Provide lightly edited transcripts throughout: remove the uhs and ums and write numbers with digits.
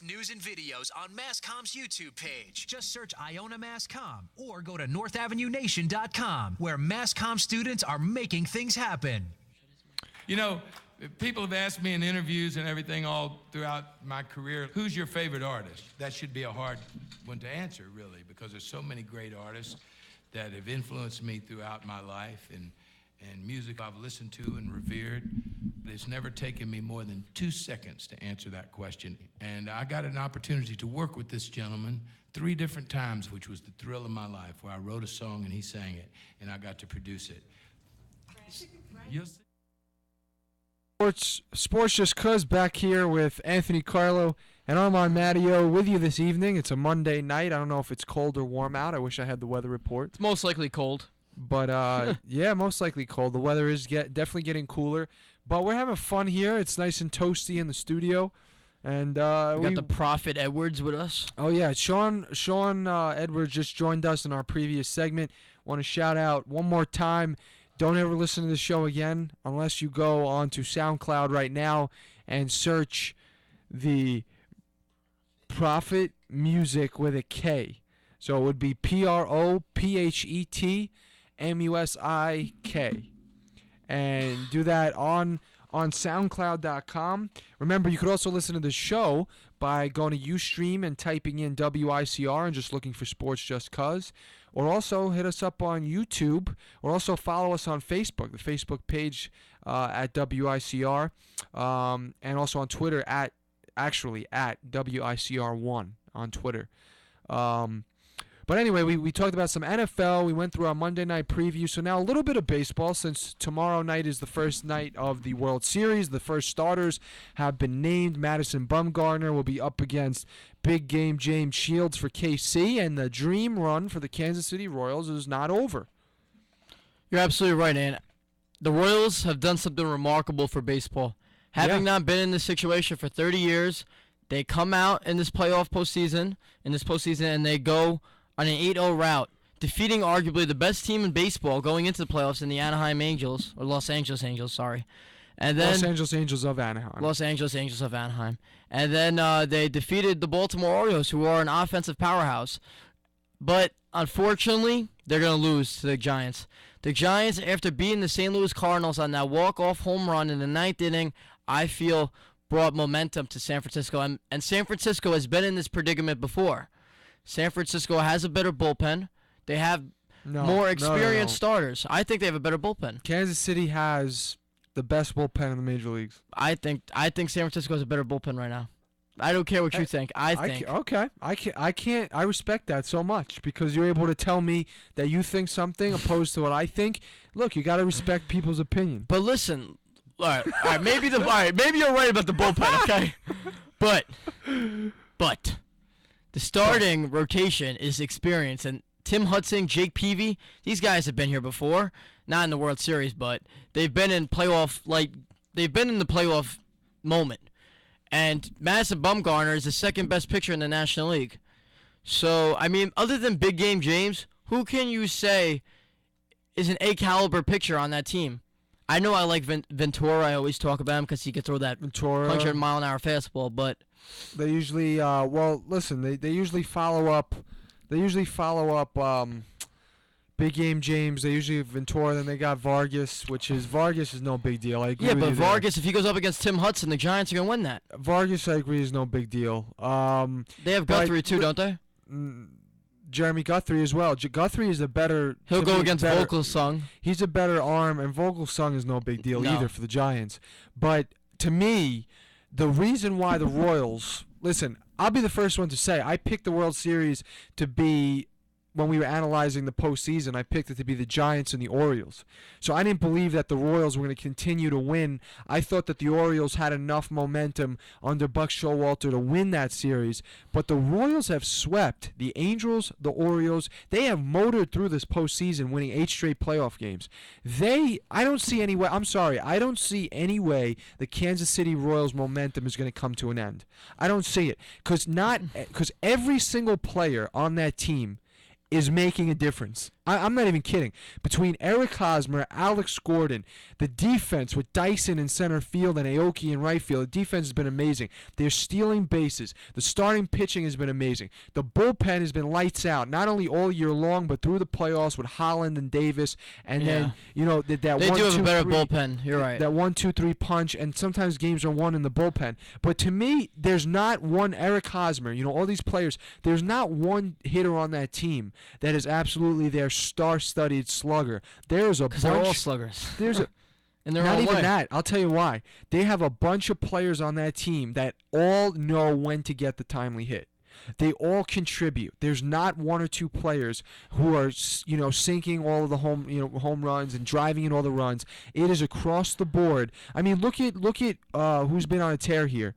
News and videos on Masscom's YouTube page. Just search Iona Masscom or go to NorthAvenueNation.com, where Masscom students are making things happen. You know, people have asked me in interviews and everything all throughout my career, who's your favorite artist? That should be a hard one to answer, really, because there's so many great artists that have influenced me throughout my life, and music I've listened to and revered. It's never taken me more than 2 seconds to answer that question. And I got an opportunity to work with this gentleman 3 different times, which was the thrill of my life, where I wrote a song and he sang it, and I got to produce it. Sports Just Cuz back here with Anthony Carlo and Armand Madeo with you this evening. It's a Monday night. I don't know if it's cold or warm out. I wish I had the weather report. It's most likely cold. But, yeah, most likely cold. The weather is definitely getting cooler. But we're having fun here. It's nice and toasty in the studio. And we got the Prophet Edwards with us. Oh, yeah. Sean Edwards just joined us in our previous segment. Want to shout out one more time. Don't ever listen to the show again unless you go onto SoundCloud right now and search the Prophet Music with a K. So it would be PROPHET MUSIK, and do that on SoundCloud.com. Remember, you could also listen to the show by going to Ustream and typing in WICR and just looking for Sports Just Cuz, or also hit us up on YouTube, or also follow us on Facebook, the Facebook page at WICR, and also on Twitter at WICR1 on Twitter. But anyway, we talked about some NFL. We went through our Monday night preview. So now a little bit of baseball, since tomorrow night is the first night of the World Series. The first starters have been named. Madison Bumgarner will be up against big game James Shields for KC. And the dream run for the Kansas City Royals is not over. You're absolutely right, and the Royals have done something remarkable for baseball. Having not been in this situation for 30 years, they come out in this postseason, and they go on an 8-0 route, defeating arguably the best team in baseball going into the playoffs in the Anaheim Angels, or Los Angeles Angels, sorry. And then Los Angeles Angels of Anaheim. Los Angeles Angels of Anaheim. And then they defeated the Baltimore Orioles, who are an offensive powerhouse. But unfortunately, they're going to lose to the Giants. The Giants, after beating the St. Louis Cardinals on that walk-off home run in the 9th inning, I feel brought momentum to San Francisco. And San Francisco has been in this predicament before. San Francisco has a better bullpen. They have more experienced starters. I think they have a better bullpen. Kansas City has the best bullpen in the major leagues. I think San Francisco has a better bullpen right now. I don't care what you think. I think. Okay. I can't. I respect that so much because you're able to tell me that you think something opposed to what I think. Look, you got to respect people's opinion. But listen, all right, maybe you're right about the bullpen, okay? But the starting rotation is experienced, and Tim Hudson, Jake Peavy, these guys have been here before, not in the World Series, but they've been in the playoff moment. And Madison Bumgarner is the second best pitcher in the National League. So, I mean, other than Big Game James, who can you say is an A-caliber pitcher on that team? I know I like Ventura. I always talk about him because he can throw that 100-mile-an-hour fastball, but they usually, they usually follow up. Big Game James. They usually have Ventura. Then they got Vargas, Vargas is no big deal. I agree with you Vargas, if he goes up against Tim Hudson, the Giants are gonna win that. Vargas, I agree, is no big deal. They have Guthrie too, don't they? Jeremy Guthrie as well. Guthrie is a better. He'll go against Vogelsong. He's a better arm, and Vogelsong is no big deal either for the Giants. But to me, the reason why the Royals, listen, I'll be the first one to say I picked the World Series to be, when we were analyzing the postseason, I picked it to be the Giants and the Orioles. So I didn't believe that the Royals were going to continue to win. I thought that the Orioles had enough momentum under Buck Showalter to win that series. But the Royals have swept the Angels, the Orioles. They have motored through this postseason, winning 8 straight playoff games. I don't see any way the Kansas City Royals momentum is going to come to an end. I don't see it. Because every single player on that team is making a difference. I'm not even kidding. Between Eric Hosmer, Alex Gordon, the defense with Dyson in center field and Aoki in right field, the defense has been amazing. They're stealing bases. The starting pitching has been amazing. The bullpen has been lights out, not only all year long, but through the playoffs with Holland and Davis. And then, that they 1, do have 2, a better 3 bullpen. You're right. That 1, 2, 3 punch, and sometimes games are won in the bullpen. But to me, there's not one Eric Hosmer, all these players, there's not one hitter on that team that is absolutely their star-studded slugger. There's a bunch. Because they're all sluggers. There's a and they're not all even way. that. I'll tell you why. They have a bunch of players on that team that all know when to get the timely hit. They all contribute. There's not one or two players who are, sinking all of the home runs and driving in all the runs. It is across the board. I mean, look at who's been on a tear here.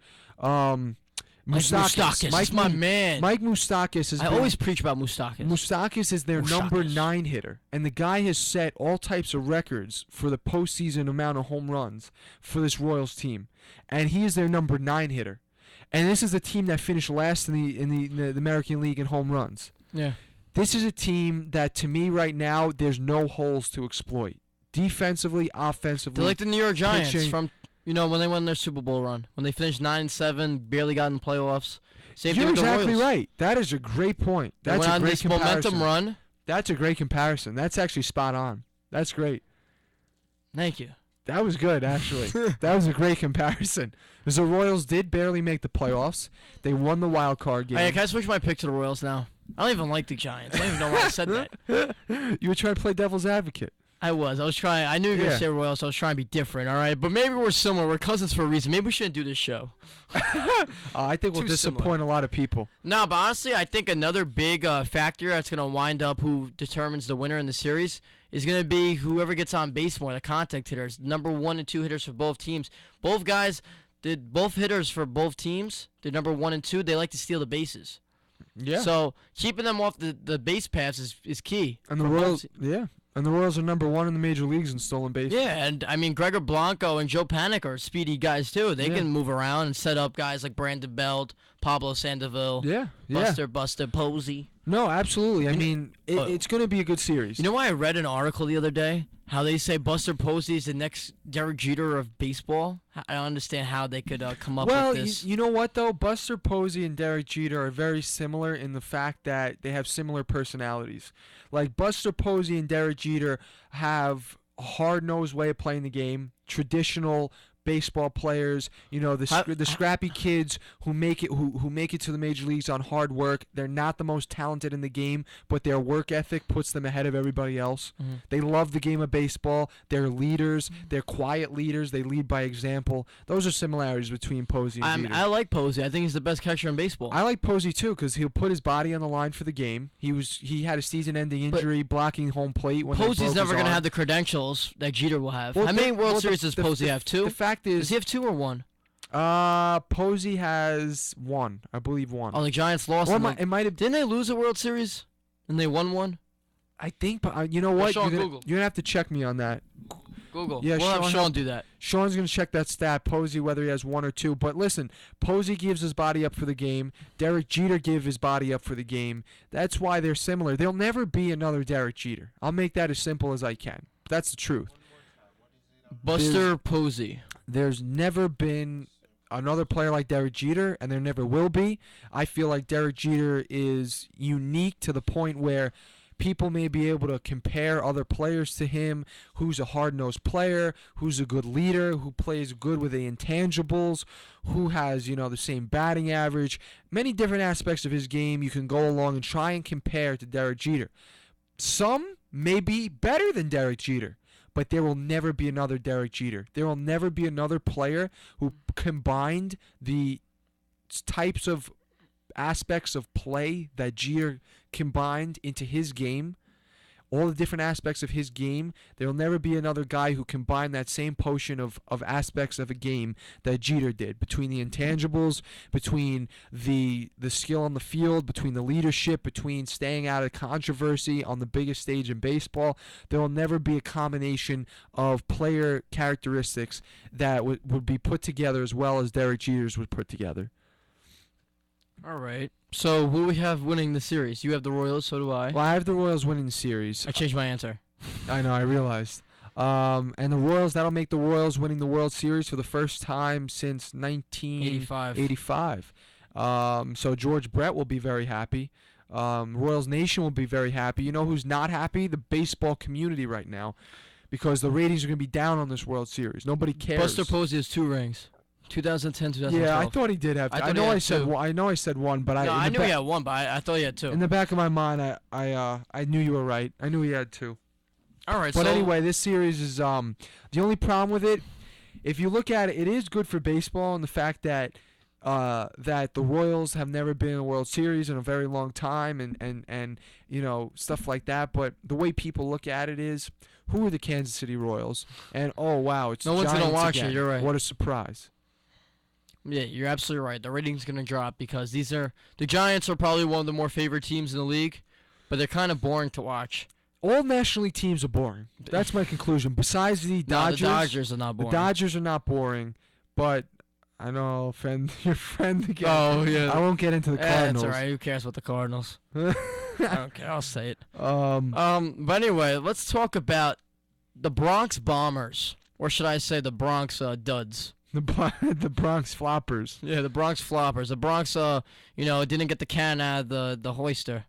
Moustakis. Mike, my man. Mike Moustakis is. I always preach about Moustakis. Moustakis is their number 9 hitter, and the guy has set all types of records for the postseason amount of home runs for this Royals team, and he is their number 9 hitter. And this is a team that finished last in the American League in home runs. Yeah. This is a team that, to me, right now, there's no holes to exploit. Defensively, offensively. They're like the New York Giants pitching. from. When they won their Super Bowl run, when they finished 9-7, barely got in the playoffs. Same thing You're with the exactly Royals. right. That is a great point. They That's went a on great this comparison. momentum run. That's a great comparison. That's actually spot on. That's great. Thank you. That was good, actually. That was a great comparison. Because the Royals did barely make the playoffs. They won the wild card game. Hey, can I switch my pick to the Royals now? I don't even like the Giants. I don't even know why I said that. You were trying to play devil's advocate. I was trying. I knew you were going to say Royals, so I was trying to be different, all right? But maybe we're similar. We're cousins for a reason. Maybe we shouldn't do this show. I think we'll Too disappoint a lot of people. No, but honestly, I think another big factor that's going to wind up who determines the winner in the series is going to be whoever gets on base more, the contact hitters. Number 1 and 2 hitters for both teams. Both hitters for both teams, they're number 1 and 2. They like to steal the bases. Yeah. So keeping them off the base paths is key. And the Royals, and the Royals are number 1 in the major leagues in stolen bases. Yeah, and I mean Gregor Blanco and Joe Panik are speedy guys too. They can move around and set up guys like Brandon Belt, Pablo Sandoval, Buster Posey. No, absolutely. I mean, it's going to be a good series. You know why I read an article the other day? How they say Buster Posey is the next Derek Jeter of baseball? I don't understand how they could come up with this. Well, you know what, though? Buster Posey and Derek Jeter are very similar in the fact that they have similar personalities. Like, Buster Posey and Derek Jeter have a hard-nosed way of playing the game, traditional baseball players, the scrappy kids who make it to the major leagues on hard work. They're not the most talented in the game, but their work ethic puts them ahead of everybody else. Mm-hmm. They love the game of baseball. They're leaders. They're quiet leaders. They lead by example. Those are similarities between Posey and Jeter. I like Posey. I think he's the best catcher in baseball. I like Posey too because he'll put his body on the line for the game. He had a season-ending injury blocking home plate when Posey's never going to have the credentials that Jeter will have. How many World Series does Posey have? 2? The fact is, does he have 2 or 1? Posey has 1, I believe 1. Oh, the Giants lost. It might have. Didn't they lose a World Series and they won 1? I think, but you know what? Sean, you're gonna have to check me on that. Google. Yeah, we'll have Sean do that. Sean's gonna check that stat, Posey, whether he has 1 or 2. But listen, Posey gives his body up for the game. Derek Jeter gave his body up for the game. That's why they're similar. There'll never be another Derek Jeter. I'll make that as simple as I can. That's the truth. Buster Posey. There's never been another player like Derek Jeter, and there never will be. I feel like Derek Jeter is unique to the point where people may be able to compare other players to him, who's a hard-nosed player, who's a good leader, who plays good with the intangibles, who has, the same batting average. Many different aspects of his game you can go along and try and compare to Derek Jeter. Some may be better than Derek Jeter, but there will never be another Derek Jeter. There will never be another player who combined the types of aspects of play that Jeter combined into his game, all the different aspects of his game. There will never be another guy who combined that same potion of aspects of a game that Jeter did, between the intangibles, between the skill on the field, between the leadership, between staying out of controversy on the biggest stage in baseball. There will never be a combination of player characteristics that would be put together as well as Derek Jeter's was put together. All right. So who we have winning the series? You have the Royals, so do I. Well, I have the Royals winning the series. I changed my answer. I know, I realized. And the Royals, that'll make the Royals winning the World Series for the first time since 1985. So George Brett will be very happy. Royals Nation will be very happy. You know who's not happy? The baseball community right now, because the ratings are going to be down on this World Series. Nobody cares. Buster Posey has 2 rings. 2010, 2012. Yeah, I thought he did have. I know I said. I know I said one, but no, I knew he had 1, but I thought he had 2. In the back of my mind, I knew you were right. I knew he had 2. All right. But so anyway, this series is the only problem with it. If you look at it, it is good for baseball and the fact that that the Royals have never been in a World Series in a very long time, and you know, stuff like that. But the way people look at it is, who are the Kansas City Royals? And oh wow, it's no one's Giants gonna watch again. it. You're right. What a surprise! Yeah, you're absolutely right. The rating's gonna drop because the Giants are probably one of the more favorite teams in the league, but they're kind of boring to watch. All National League teams are boring. That's my conclusion. Besides the Dodgers, No, the Dodgers are not boring. The Dodgers are not boring, but I know I'll offend your friend again. Oh yeah. I won't get into the Cardinals. That's all right. Who cares about the Cardinals? I don't care. I'll say it. But anyway, let's talk about the Bronx Bombers, or should I say the Bronx Duds? The Bronx Floppers. Yeah, the Bronx Floppers. The Bronx, didn't get the can out of the hoister.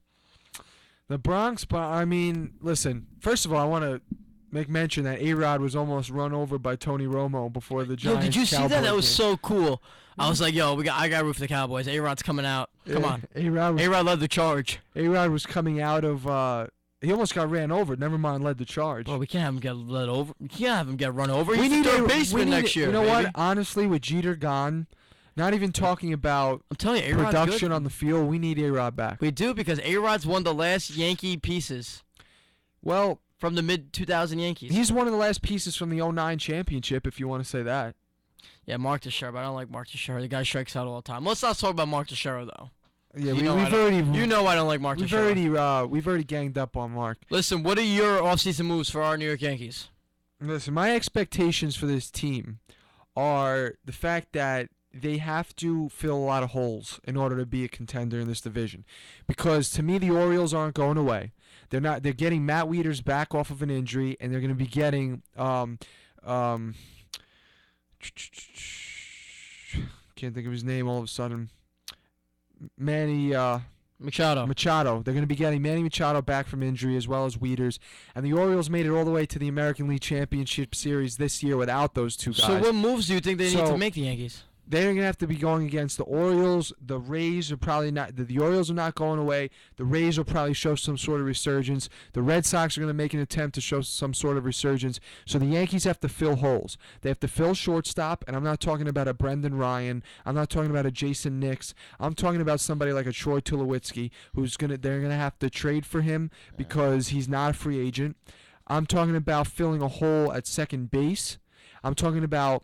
The Bronx, I mean, listen. First of all, I want to make mention that A-Rod was almost run over by Tony Romo before the Giants. Yo, did you see that? That Cowboys was game. so cool. I was like, yo, I got to root for the Cowboys. A-Rod's coming out. Come on. A-Rod led the charge. A-Rod was coming out of. He almost got ran over. Never mind, led the charge. Well, we can't have him get led over. We can't have him get run over. We He's need the third a baseman next year. You know baby. what? Honestly, with Jeter gone, not even talking about I'm telling you, A-Rod's production good. on the field, we need A-Rod back. We do, because A-Rod's one of the last Yankee pieces Well, from the mid-2000 Yankees. he's one of the last pieces from the 09 championship, if you want to say that. Yeah, Mark Teixeira, but I don't like Mark Teixeira. The guy strikes out all the time. Let's not talk about Mark Teixeira, though. Yeah, You know I don't like Mark we've Teixeira. we've already ganged up on Mark. Listen, what are your offseason moves for our New York Yankees? Listen, my expectations for this team are the fact that they have to fill a lot of holes in order to be a contender in this division. Because to me, the Orioles aren't going away. They're not. They're getting Matt Wieters back off of an injury, and they're going to be getting can't think of his name all of a sudden. Manny Machado. They're going to be getting Manny Machado back from injury as well as Wieters. And the Orioles made it all the way to the American League Championship Series this year without those two guys. So what moves do you think they need So- to make, the Yankees? They're going to have to be going against the Orioles. The Rays are probably not. The Orioles are not going away. The Rays will probably show some sort of resurgence. The Red Sox are going to make an attempt to show some sort of resurgence. So the Yankees have to fill holes. They have to fill shortstop, and I'm not talking about a Brendan Ryan. I'm not talking about a Jason Nix. I'm talking about somebody like a Troy Tulowitzki, they're gonna have to trade for him because he's not a free agent. I'm talking about filling a hole at second base. I'm talking about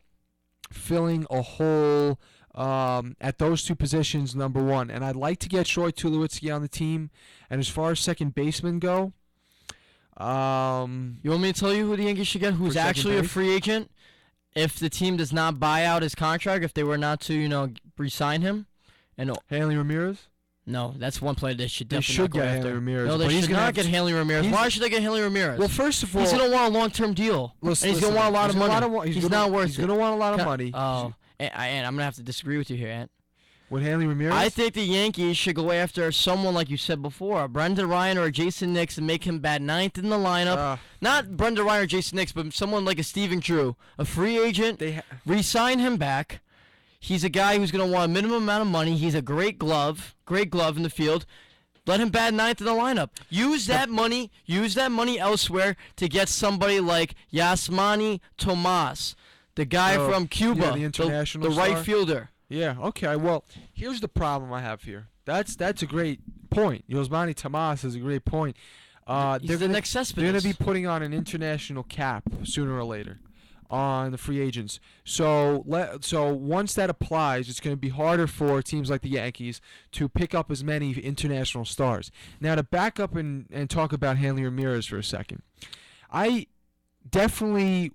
filling a hole at those two positions, number one. And I'd like to get Troy Tulowitzki on the team. And as far as second basemen go, You want me to tell you who the Yankees should get, who's second actually a base? free agent? If the team does not buy out his contract, if they were not to, re-sign him, and Hanley Ramirez. no, that's one player they should They definitely should not go get after. Hanley Ramirez. No, they but he's should gonna not have get to- Hanley Ramirez. he's- Why should they get Hanley Ramirez? Well, first of all, he's gonna want a long-term deal, listen, and he's gonna want a lot of money. He's not worth He's it. gonna want a lot of Ca- money. Oh, and I'm gonna have to disagree with you here, Ant. With Hanley Ramirez. I think the Yankees should go after someone like you said before, a Brendan Ryan or a Jason Nix, and make him bat ninth in the lineup. Not Brendan Ryan or Jason Nix, but someone like a Steven Drew, a free agent. Re-sign him back. He's a guy who's going to want a minimum amount of money. He's a great glove in the field. Let him bat ninth in the lineup. Use that money elsewhere to get somebody like Yasmani Tomas, the guy from Cuba, yeah, the international the right star. fielder. Yeah. Okay. Well, here's the problem I have here. That's a great point. Yosmani Tomas is a great point. He's the next Cespedes. They're going to be putting on an international cap sooner or later on the free agents. So once that applies, it's going to be harder for teams like the Yankees to pick up as many international stars. Now, to back up and talk about Hanley Ramirez for a second, I definitely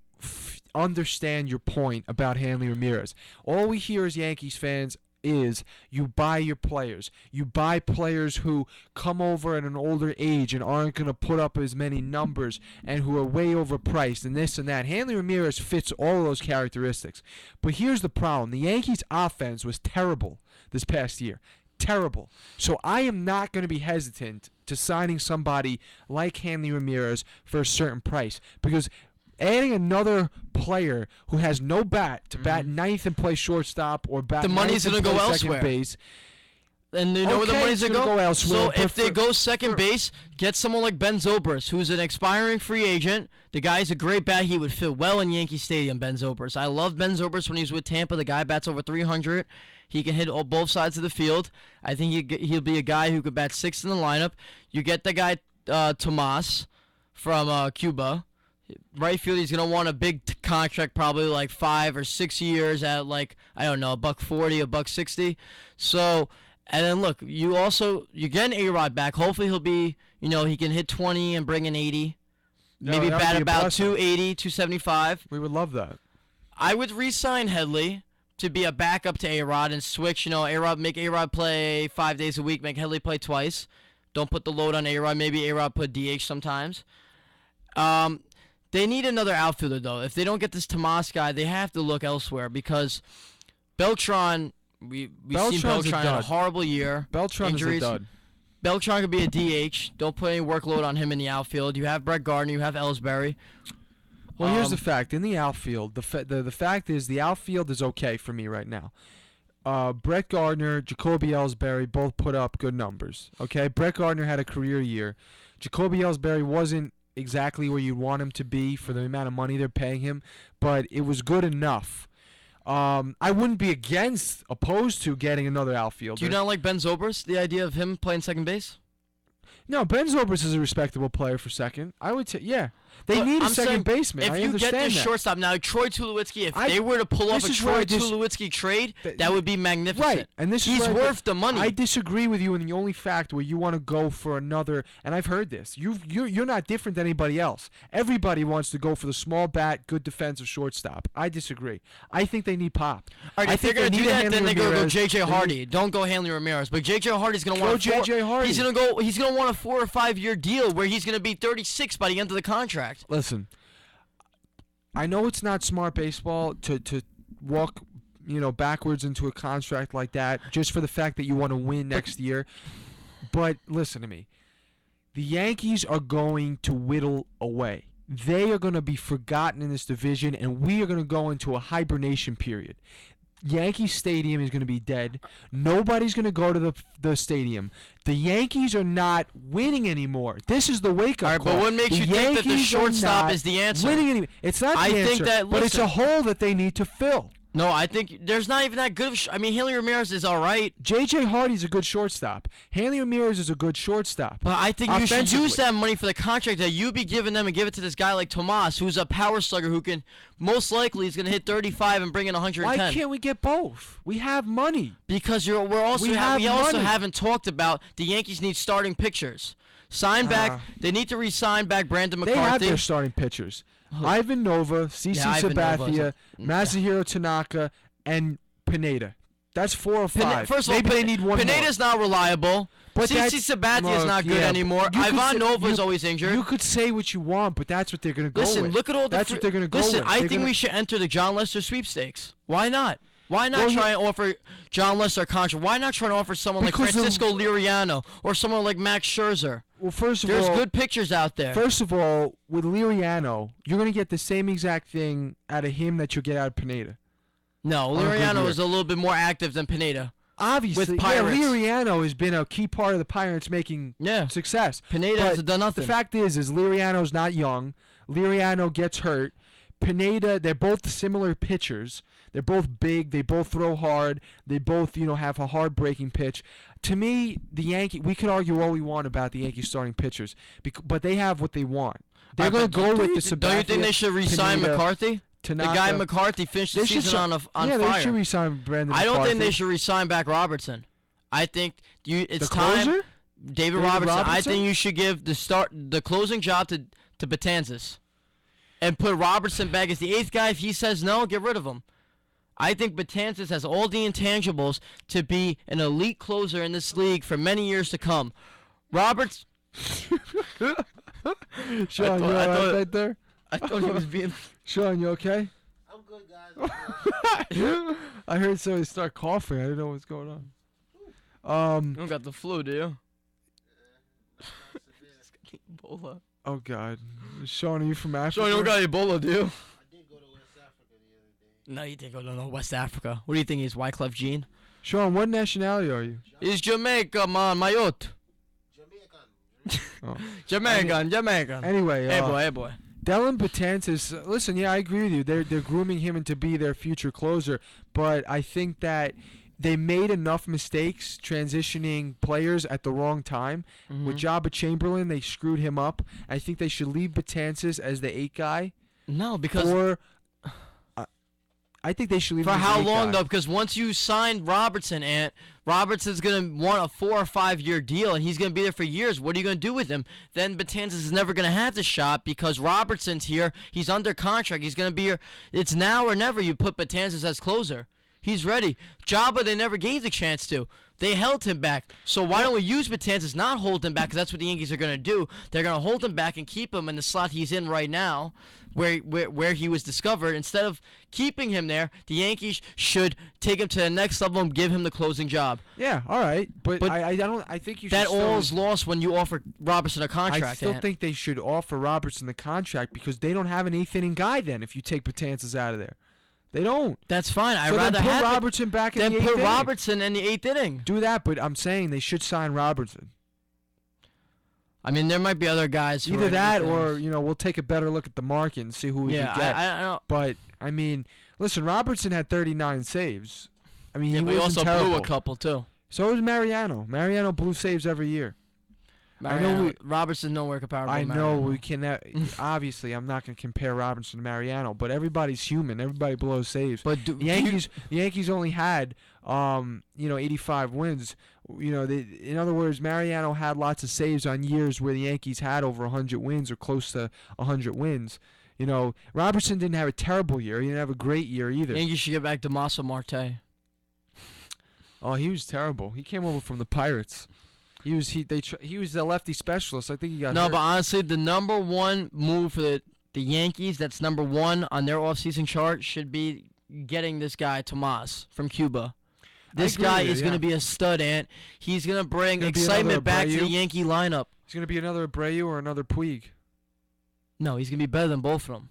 understand your point about Hanley Ramirez. All we hear as Yankees fans is you buy your players. You buy players who come over at an older age and aren't going to put up as many numbers and who are way overpriced and this and that. Hanley Ramirez fits all of those characteristics. But here's the problem. The Yankees' offense was terrible this past year. Terrible. So I am not going to be hesitant to signing somebody like Hanley Ramirez for a certain price, because adding another player who has no bat to bat ninth and play shortstop or bat The money's going to go elsewhere. Base, and you know where the money's going to go elsewhere. So if they go second base, get someone like Ben Zobrist, who's an expiring free agent. The guy's a great bat. He would fit well in Yankee Stadium, Ben Zobrist. I loved Ben Zobrist when he was with Tampa. The guy bats over 300. He can hit both sides of the field. I think he'll be a guy who could bat sixth in the lineup. You get the guy Tomas from Cuba. Right field, he's going to want a big contract, probably like 5 or 6 years at like, I don't know, $140, $160. So, and then look, you get an A-Rod back. Hopefully he'll be, he can hit 20 and bring in 80. Maybe bat about 280, 275. We would love that. I would re-sign Headley to be a backup to A-Rod and switch, make A-Rod play 5 days a week, make Headley play twice. Don't put the load on A-Rod. Maybe A-Rod put DH sometimes. They need another outfielder, though. If they don't get this Tomas guy, they have to look elsewhere, because Beltran, we've seen Beltran had a horrible year. Beltran is a dud. Beltran could be a DH. Don't put any workload on him in the outfield. You have Brett Gardner. You have Ellsbury. Well, here's the fact. In the outfield, the fact is the outfield is okay for me right now. Brett Gardner, Jacoby Ellsbury both put up good numbers. Okay, Brett Gardner had a career year. Jacoby Ellsbury wasn't exactly where you'd want him to be for the amount of money they're paying him, but it was good enough. I wouldn't be opposed to getting another outfielder. Do you not like Ben Zobrist, the idea of him playing second base? No, Ben Zobrist is a respectable player for second. I would say, yeah. They need a second baseman. If you get this shortstop now, Troy Tulowitzki, if they were to pull off a Troy Tulowitzki trade, that would be magnificent. Right, and he's worth the money. I disagree with you in the only fact where you want to go for another, and I've heard this. You're not different than anybody else. Everybody wants to go for the small bat, good defensive shortstop. I disagree. I think they need pop. All right, if they're going to do that, then they go J.J. Hardy. Don't go Hanley Ramirez. But J.J. Hardy's going to want He's going to want a 4 or 5 year deal where he's going to be 36 by the end of the contract. Listen, I know it's not smart baseball to walk, backwards into a contract like that just for the fact that you want to win next year. But listen to me. The Yankees are going to whittle away. They are going to be forgotten in this division, and we are going to go into a hibernation period. Yankee Stadium is going to be dead. Nobody's going to go to the stadium. The Yankees are not winning anymore. This is the wake-up call. But what makes you think that the shortstop is the answer? It's not the answer, but it's a hole that they need to fill. No, I think there's not even that good of Hanley Ramirez is all right. J.J. Hardy's a good shortstop. Hanley Ramirez is a good shortstop. But I think you should use that money for the contract that you be giving them and give it to this guy like Tomas, who's a power slugger who can most likely is going to hit 35 and bring in 110. Why can't we get both? We have money. Because we also haven't talked about the Yankees need starting pitchers. They need to re-sign back Brandon McCarthy. They have their starting pitchers. Ivan Nova, CC Sabathia, Masahiro Tanaka, and Pineda. That's 4 or 5. First of all, they need one Pineda's not reliable. CC Sabathia is not good anymore. Ivan Nova is always injured. You could say what you want, but that's what they're going to go with. Look at all that's what they're going to go with. Listen, I think we should enter the John Lester sweepstakes. Why not? Why not try and offer John Lester a contract? Why not try to offer someone like Francisco Liriano or someone like Max Scherzer? Well, first of all, there's good pictures out there. First of all, with Liriano, you're going to get the same exact thing out of him that you'll get out of Pineda. No, Liriano is a little bit more active than Pineda. Obviously, with Pirates. Liriano has been a key part of the Pirates making success. Pineda has done nothing. The fact is Liriano's not young. Liriano gets hurt. Pineda, they're both similar pitchers. They're both big. They both throw hard. They both, have a hard-breaking pitch. To me, we could argue all we want about the Yankees starting pitchers, but they have what they want. They're going to go with the Sabathia. Don't you think they should re-sign McCarthy? Tanaka. The guy McCarthy finished the season on fire. Yeah, they should re-sign Brandon McCarthy. I don't think they should re-sign back Robertson. I think it's time. Closer? David Robertson. I think you should give the closing job to Betances. And put Robertson back as the 8th guy. If he says no, get rid of him. I think Betances has all the intangibles to be an elite closer in this league for many years to come. Roberts. Sean, you all right right there? I thought he was being. Sean, you okay? I'm good, guys. I'm good. I heard somebody start coughing. I didn't know what's going on. You don't got the flu, do you? Ebola. Oh God, Sean, are you from Africa? Sean, you don't got Ebola, do you? I did go to West Africa the other day. No, you didn't go to West Africa. What do you think he's, Wyclef Jean? Sean, what nationality are you? He's Jamaica, man, Mayotte. Jamaican. Oh. Jamaican. Anyway, Hey, boy. Dellin Betances, listen, yeah, I agree with you. They're grooming him to be their future closer, but I think that they made enough mistakes transitioning players at the wrong time. With Jabba Chamberlain, they screwed him up. I think they should leave Betances as the 8 guy. No, because... I think they should leave for him as how the 8 long, guy. though? Because once you sign Robertson, Robertson's going to want a 4 or 5 year deal, and he's going to be there for years. What are you going to do with him? Then Betances is never going to have the shot because Robertson's here. He's under contract. He's going to be here. It's now or never you put Betances as closer. He's ready. Jabba, they never gave the chance to. They held him back. So why don't we use Betances, not hold him back, because that's what the Yankees are going to do. They're going to hold him back and keep him in the slot he's in right now, where he was discovered. Instead of keeping him there, the Yankees should take him to the next level and give him the closing job. Yeah, all right, but I don't. I think you should. That still, all is lost when you offer Robertson a contract. I still think they should offer Robertson the contract because they don't have an 8th inning guy. Then if you take Betances out of there. They don't. That's fine. So I'd rather then put have Robertson back in then the 8th put inning. Robertson in the 8th inning. Do that, but I'm saying they should sign Robertson. I mean, there might be other guys. Who Either are that, 8th or innings. we'll take a better look at the market and see who we can get. I don't. But I mean, listen, Robertson had 39 saves. I mean, Yeah, he but he wasn't also terrible. blew a couple too. So was Mariano. Mariano blew saves every year. Robertson nowhere comparable. I to know Mariano. we cannot. Obviously, I'm not going to compare Robertson to Mariano, but everybody's human. Everybody blows saves. But The Yankees only had 85 wins. In other words, Mariano had lots of saves on years where the Yankees had over 100 wins or close to 100 wins. Robertson didn't have a terrible year. He didn't have a great year either. Yankees should get back to Masa Marte. Oh, he was terrible. He came over from the Pirates. He was the lefty specialist. I think he got hurt. But honestly, the number one move for the Yankees, that's number one on their offseason chart, should be getting this guy Tomas from Cuba. This guy is going to be a stud, Ant. He's going to bring excitement back to the Yankee lineup. He's going to be another Abreu or another Puig. No, he's going to be better than both of them.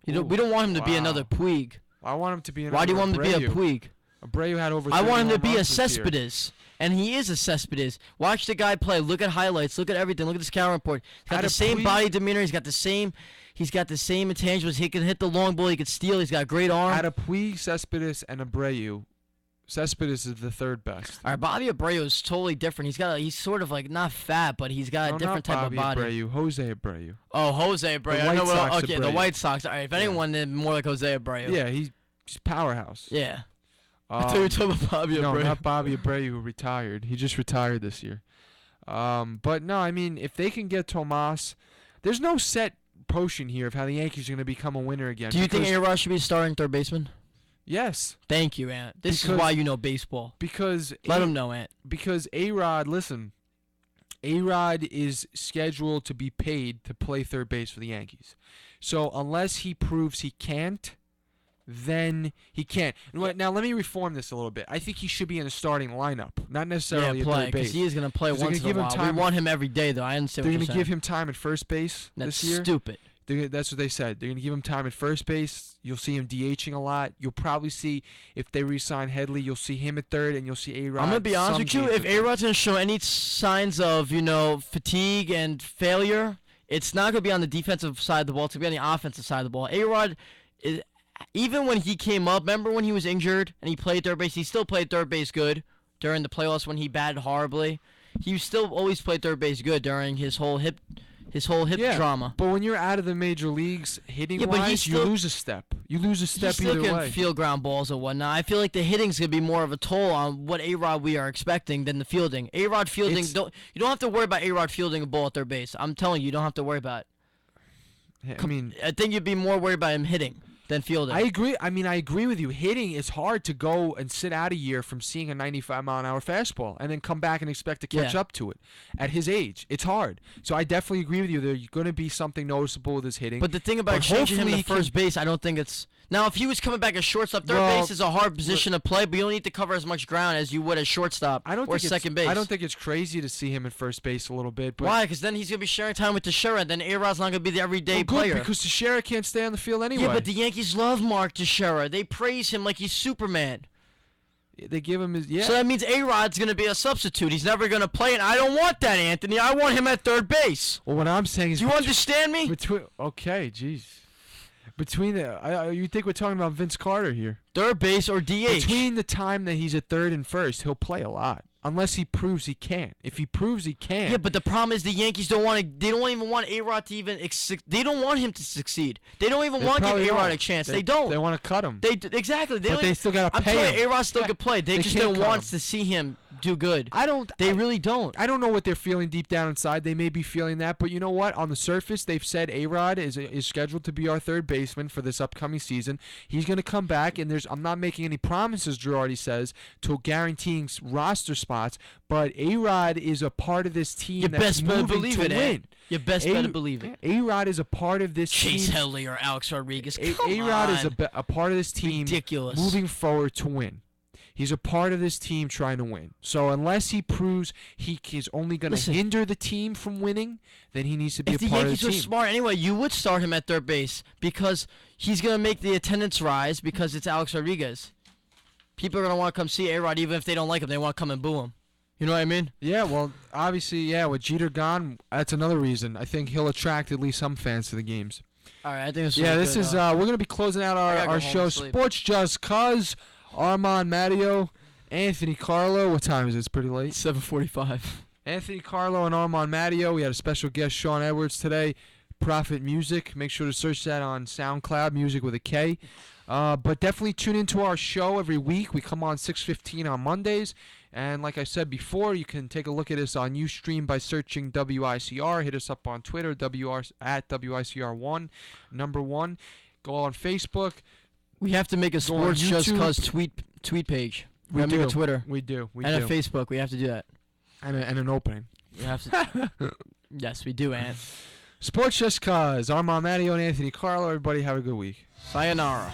We don't want him to be another Puig. I want him to be another Why do you want him to be a Abreu. Puig? Abreu had over 30 I want him to be a runs this year. Cespedes, and he is a Cespedes. Watch the guy play. Look at highlights. Look at everything. Look at the scout report. He's got the same body demeanor. He's got the same intangibles. He can hit the long ball. He can steal. He's got a great arm. Out of Puig, Cespedes, and Abreu, Cespedes is the third best. All right, Bobby Abreu is totally different. He's sort of like not fat, but he's got a different type of body. Abreu, Jose Abreu. Oh, Jose Abreu. The White Sox Okay, Abreu. the White Sox. All right, if anyone, then more like Jose Abreu. Yeah, he's powerhouse. Yeah. I thought you were talking about Bobby Abreu. No, not Bobby Abreu, who retired. He just retired this year. But no, I mean, if they can get Tomas, there's no set potion here of how the Yankees are going to become a winner again. Do you think A-Rod should be starting third baseman? Yes. Thank you, Ant. This is why you know baseball. Because Let him know, Ant. Because A-Rod, listen, A-Rod is scheduled to be paid to play third base for the Yankees. So unless he proves he can't, then he can't. Now let me reform this a little bit. I think he should be in the starting lineup, not necessarily at third base. Because he is going to play once in a while. We want him every day, though. I understand what you're saying. They're going to give him time at first base this year. That's stupid. That's what they said. They're going to give him time at first base. You'll see him DHing a lot. You'll probably see, if they re-sign Headley, you'll see him at third, and you'll see A-Rod. I'm going to be honest with you. If A-Rod's going to show any signs of, fatigue and failure, it's not going to be on the defensive side of the ball. It's going to be on the offensive side of the ball. A-Rod, even when he came up, remember when he was injured and he played third base? He still played third base good during the playoffs when he batted horribly. He still always played third base good during his whole hip drama. But when you're out of the major leagues hitting-wise, you lose a step. You lose a step either way. He still can field ground balls or whatnot. I feel like the hitting's going to be more of a toll on what A-Rod we are expecting than the fielding. A-Rod fielding, you don't have to worry about A-Rod fielding a ball at third base. I'm telling you, you don't have to worry about it. I mean, I think you'd be more worried about him hitting. than fielding. I agree. I mean, I agree with you. Hitting is hard to go and sit out a year from seeing a 95-mile-an-hour fastball and then come back and expect to catch up to it. At his age, it's hard. So I definitely agree with you. There's going to be something noticeable with his hitting. But the thing about changing him to first base, I don't think it's... Now, if he was coming back as shortstop, third base is a hard position to play, but you don't need to cover as much ground as you would as shortstop or second base. I don't think it's crazy to see him at first base a little bit. But why? Because then he's going to be sharing time with Teixeira, and then A-Rod's not going to be the everyday player. Because Teixeira can't stay on the field anyway. Yeah, but the Yankees love Mark Teixeira. They praise him like he's Superman. They give him his... Yeah. So that means A-Rod's going to be a substitute. He's never going to play, and I don't want that, Anthony. I want him at third base. Well, what I'm saying is... Do you understand me? Okay, jeez. You think we're talking about Vince Carter here? Third base or DH? Between the time that he's at third and first, he'll play a lot. Unless he proves he can't. If he proves he can. Yeah, but the problem is the Yankees don't want to. They don't even want A-Rod to even. They don't want him to succeed. They don't even want to give A-Rod a chance. They don't. They want to cut him. Exactly. But they still gotta pay him. I'm telling you, A-Rod still could play. They just don't want to see him do good. They really don't. I don't know what they're feeling deep down inside. They may be feeling that, but you know what? On the surface, they've said A-Rod is scheduled to be our third baseman for this upcoming season. He's going to come back, and I'm not making any promises, Drew already says, to guaranteeing roster spots, but A-Rod is a part of this team You that's best better moving believe to it, win. You best better believe it. A-Rod is a part of this Chase team. Headley or Alex Rodriguez. A-Rod is a part of this team Ridiculous. moving forward to win. He's a part of this team trying to win. So unless he proves he is only going to hinder the team from winning, then he needs to be a part of the team. If the Yankees were smart anyway, you would start him at third base because he's going to make the attendance rise because it's Alex Rodriguez. People are going to want to come see A-Rod even if they don't like him. They want to come and boo him. You know what I mean? Yeah, well, obviously, yeah, with Jeter gone, that's another reason. I think he'll attract at least some fans to the games. All right, I think this is we're going to be closing out our show. Sports Just Cuz. Armand, Madeo, Anthony, Carlo. What time is it? It's pretty late. 7:45. Anthony, Carlo, and Armand, Madeo. We had a special guest, Sean Edwards, today. Prophet Music. Make sure to search that on SoundCloud, music with a K. But definitely tune into our show every week. We come on 6:15 on Mondays. And like I said before, you can take a look at us on Ustream by searching WICR. Hit us up on Twitter, at WICR1, number 1. Go on Facebook. We have to make a Sports Just Cuz tweet page. We have to make a Twitter. We do. And a Facebook. We have to do that. And an opening. We have to. Yes, we do, Ant. Sports Just Cuz. Armand, Madeo, and Anthony Carlo. Everybody have a good week. Sayonara.